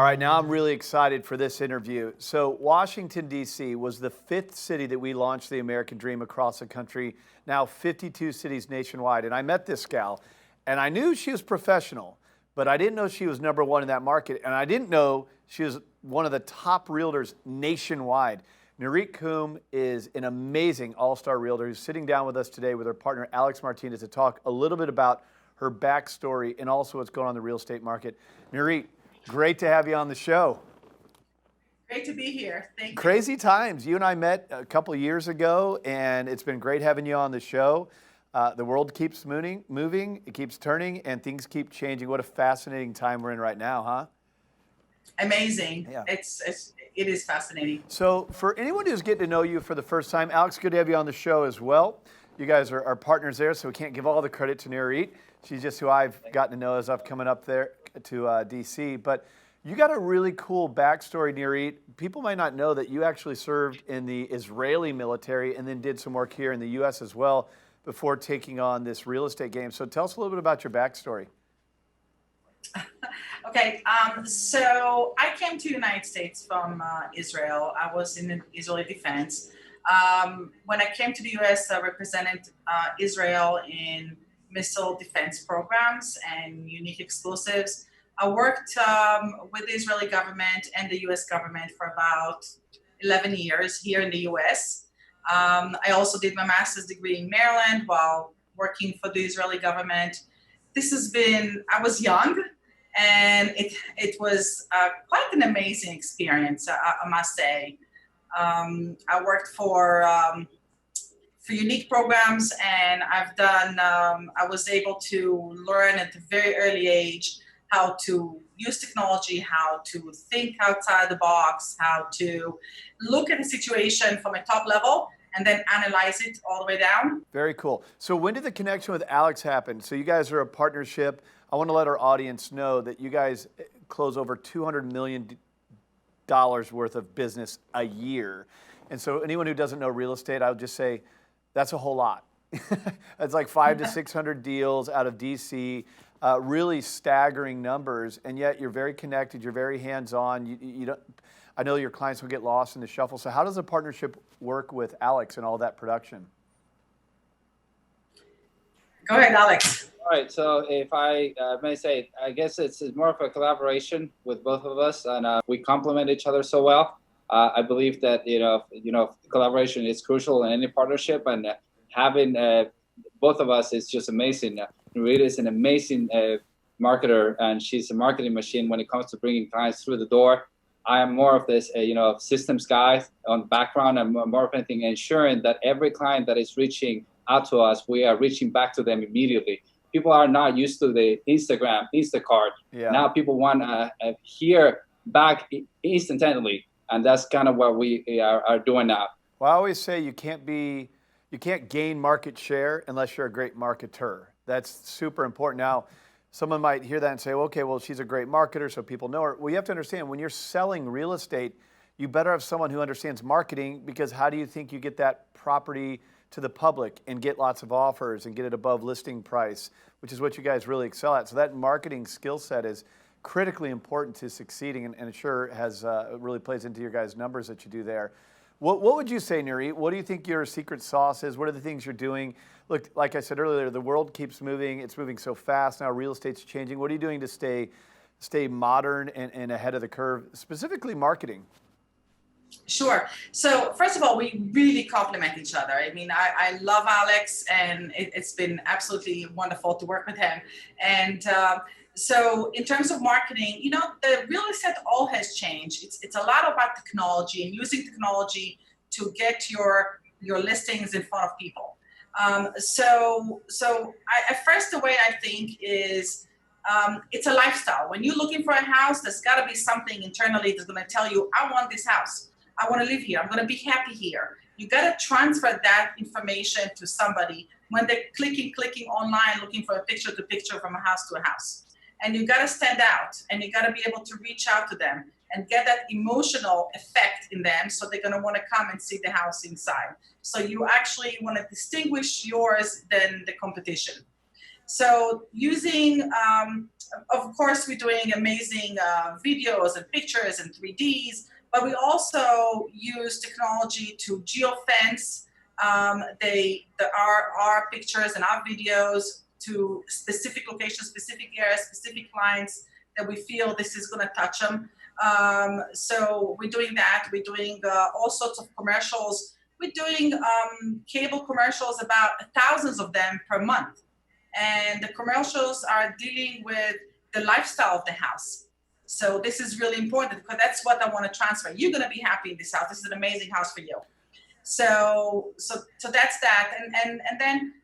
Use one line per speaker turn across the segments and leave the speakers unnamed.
All right, now I'm really excited for this interview. So, Washington, D.C. was the 5th city that we launched the American Dream across the country, now 52 cities nationwide. And I met this gal, and I knew she was professional, but I didn't know she was #1 in that market. And I didn't know she was one of the top realtors nationwide. Nurit Coombe is an amazing all-star realtor who's sitting down with us today with her partner, Alex Martinez, to talk a little bit about her backstory and also what's going on in the real estate market. Nurit, great to have you on the show.
Great to be here. Thank you.
Crazy times. You and I met a couple of years ago, and it's been great having you on the show. The world keeps moving, it keeps turning, and things keep changing. What a fascinating time we're in right now, huh?
Amazing.
Yeah.
It is fascinating.
So for anyone who's getting to know you for the first time, Alex, good to have you on the show as well. You guys are partners there, so we can't give all the credit to Nurit. She's just who I've gotten to know as I've coming up there to D.C. But you got a really cool backstory, Nurit. People might not know that you actually served in the Israeli military and then did some work here in the U.S. as well before taking on this real estate game. So tell us a little bit about your backstory.
Okay, so I came to the United States from Israel. I was in the Israeli defense. When I came to the U.S., I represented Israel in missile defense programs and unique explosives. I worked with the Israeli government and the U.S. government for about 11 years here in the U.S. I also did my master's degree in Maryland while working for the Israeli government. I was young, and it was quite an amazing experience, I must say. I worked for unique programs, and I was able to learn at a very early age how to use technology, how to think outside the box, how to look at a situation from a top level and then analyze it all the way down.
Very cool. So when did the connection with Alex happen? So you guys are a partnership. I want to let our audience know that you guys close over $200 million worth of business a year. And so anyone who doesn't know real estate, I would just say that's a whole lot. It's like 500 to 600 deals out of DC, really staggering numbers. And yet you're very connected. You're very hands-on. You don't. I know your clients will get lost in the shuffle. So how does the partnership work with Alex and all that production?
Go ahead, Alex.
All right. So if I may say, I guess it's more of a collaboration with both of us, and we complement each other so well. I believe that collaboration is crucial in any partnership, and having both of us is just amazing. Nurit is an amazing marketer, and she's a marketing machine when it comes to bringing clients through the door. I am more of this, systems guy on the background, and more of anything ensuring that every client that is reaching out to us, we are reaching back to them immediately. People are not used to the Instagram, Instacart. Yeah. Now people want to hear back instantaneously, and that's kind of what we are doing now.
Well, I always say you can't gain market share unless you're a great marketer. That's super important. Now, someone might hear that and say, okay, well, she's a great marketer, so people know her. Well, you have to understand, when you're selling real estate, you better have someone who understands marketing, because how do you think you get that property to the public and get lots of offers and get it above listing price, which is what you guys really excel at. So that marketing skill set is critically important to succeeding, and it sure has really plays into your guys' numbers that you do there. What would you say, Nurit? What do you think your secret sauce is? What are the things you're doing? Look, like I said earlier, the world keeps moving. It's moving so fast now. Real estate's changing. What are you doing to stay modern and ahead of the curve, specifically marketing?
Sure. So first of all, we really complement each other. I mean, I love Alex, and it's been absolutely wonderful to work with him. And so in terms of marketing, the real estate all has changed. It's a lot about technology and using technology to get your listings in front of people. So first, the way I think is it's a lifestyle. When you're looking for a house, there's got to be something internally that's going to tell you, I want this house. I want to live here. I'm going to be happy here. You got to transfer that information to somebody when they're clicking online, looking for a picture to picture from a house to a house. And you got to stand out, and you got to be able to reach out to them and get that emotional effect in them, so they're going to want to come and see the house inside. So you actually want to distinguish yours than the competition. So using, of course, we're doing amazing videos and pictures and 3Ds, but we also use technology to geofence our pictures and our videos to specific locations, specific areas, specific clients that we feel this is going to touch them. So we're doing that. We're doing all sorts of commercials. We're doing cable commercials, about thousands of them per month. And the commercials are dealing with the lifestyle of the house. So this is really important because that's what I want to transfer. You're going to be happy in this house. This is an amazing house for you. So that's that. And then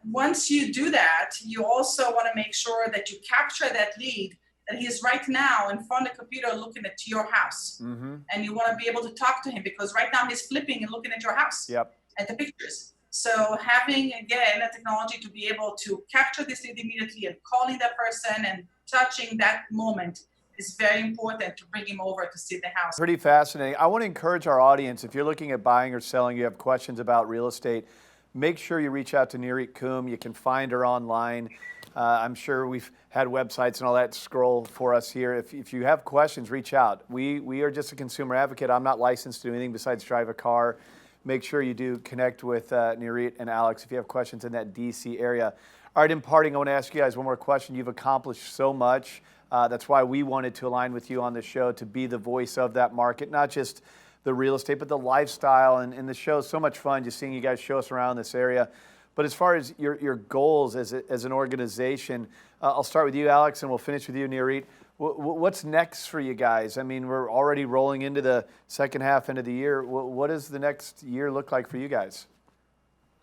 once you do that, you also want to make sure that you capture that lead, that he's right now in front of the computer looking at your house. Mm-hmm. And you want to be able to talk to him because right now he's flipping and looking at your house, at the pictures. So having, again, a technology to be able to capture this lead immediately and calling that person and touching that moment is very important to bring him over to see the house.
Pretty fascinating. I want to encourage our audience, if you're looking at buying or selling, you have questions about real estate, make sure you reach out to Nurit Coombe. You can find her online. I'm sure we've had websites and all that scroll for us here. If you have questions, reach out. We are just a consumer advocate. I'm not licensed to do anything besides drive a car. Make sure you do connect with Nurit and Alex if you have questions in that DC area. All right, in parting, I want to ask you guys one more question. You've accomplished so much. That's why we wanted to align with you on the show, to be the voice of that market, not just the real estate, but the lifestyle. And the show is so much fun just seeing you guys show us around this area. But as far as your goals as an organization, I'll start with you, Alex, and we'll finish with you, Nurit. What's next for you guys? I mean, we're already rolling into the second half end of the year. What does the next year look like for you guys?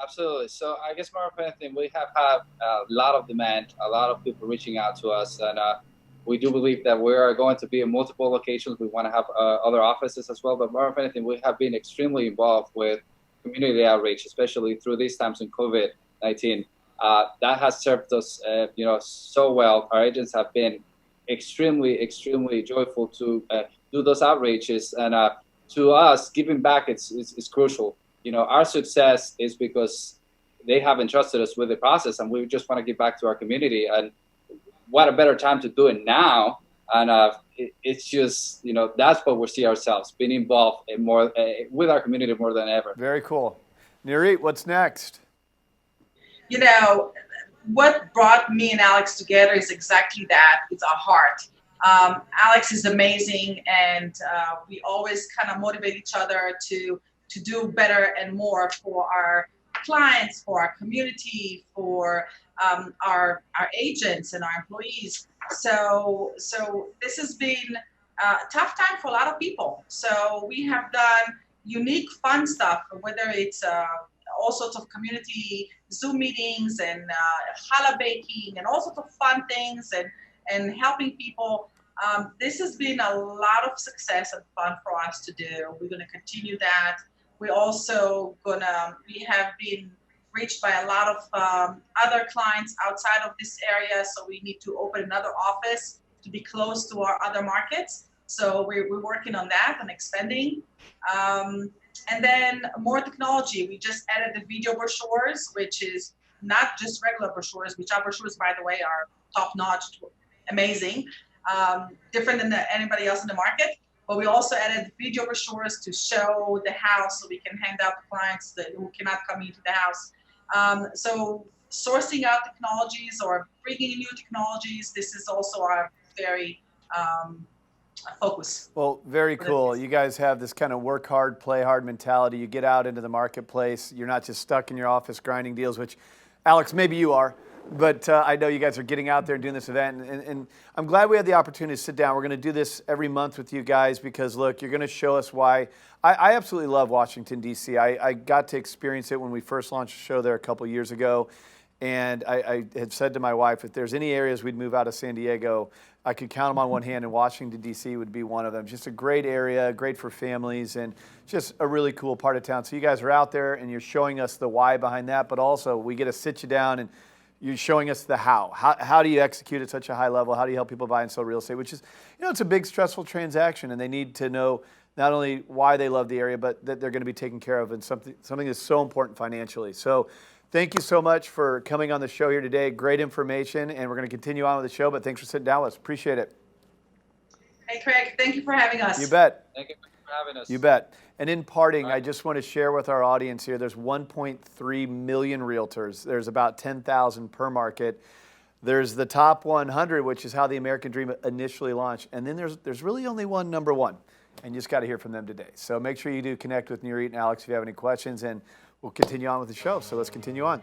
Absolutely. So I guess more of anything, we have had a lot of demand, a lot of people reaching out to us, and we do believe that we are going to be in multiple locations. We want to have other offices as well, but more of anything, we have been extremely involved with community outreach, especially through these times in COVID-19. That has served us, so well. Our agents have been extremely joyful to do those outreaches, and to us, giving back is crucial. Our success is because they have entrusted us with the process, and we just want to give back to our community. And what a better time to do it now. And it's just, that's what we see ourselves, being involved in more with our community more than ever.
Very cool. Nurit, what's next?
What brought me and Alex together is exactly that. It's our heart. Alex is amazing, and we always kind of motivate each other to do better and more for our clients, for our community, for our agents and our employees. So this has been a tough time for a lot of people. So we have done unique, fun stuff, whether it's all sorts of community Zoom meetings and challah baking and all sorts of fun things and helping people. This has been a lot of success and fun for us to do. We're going to continue that. We're also we have been reached by a lot of other clients outside of this area, so we need to open another office to be close to our other markets. So we're working on that and expanding. And then more technology. We just added the video brochures, which is not just regular brochures, which our brochures, by the way, are top-notch, amazing, different than anybody else in the market. But we also added video brochures to show the house so we can hand out to clients who cannot come into the house. So sourcing out technologies or bringing in new technologies, this is also our very focus.
Well, very cool. You guys have this kind of work hard, play hard mentality. You get out into the marketplace. You're not just stuck in your office grinding deals, which, Alex, maybe you are. But I know you guys are getting out there and doing this event. And I'm glad we had the opportunity to sit down. We're going to do this every month with you guys because, look, you're going to show us why. I absolutely love Washington, D.C. I got to experience it when we first launched the show there a couple years ago. And I had said to my wife, if there's any areas we'd move out of San Diego, I could count them on one hand, and Washington, D.C. would be one of them. Just a great area, great for families, and just a really cool part of town. So you guys are out there, and you're showing us the why behind that, but also we get to sit you down, and you're showing us the how. How do you execute at such a high level? How do you help people buy and sell real estate, which is, it's a big, stressful transaction, and they need to know not only why they love the area, but that they're going to be taken care of, and something that's so important financially. So Thank you so much for coming on the show here today. Great information, and we're going to continue on with the show, but thanks for sitting down with us. Appreciate it.
Hey, Craig, thank you for having us.
You bet.
Thank you for having us.
You bet. And in parting,
All right.
I just want to share with our audience here, there's 1.3 million realtors. There's about 10,000 per market. There's the top 100, which is how the American Dream initially launched. And then there's really only one number one. And you just got to hear from them today. So make sure you do connect with Nurit and Alex if you have any questions, and we'll continue on with the show. So let's continue on.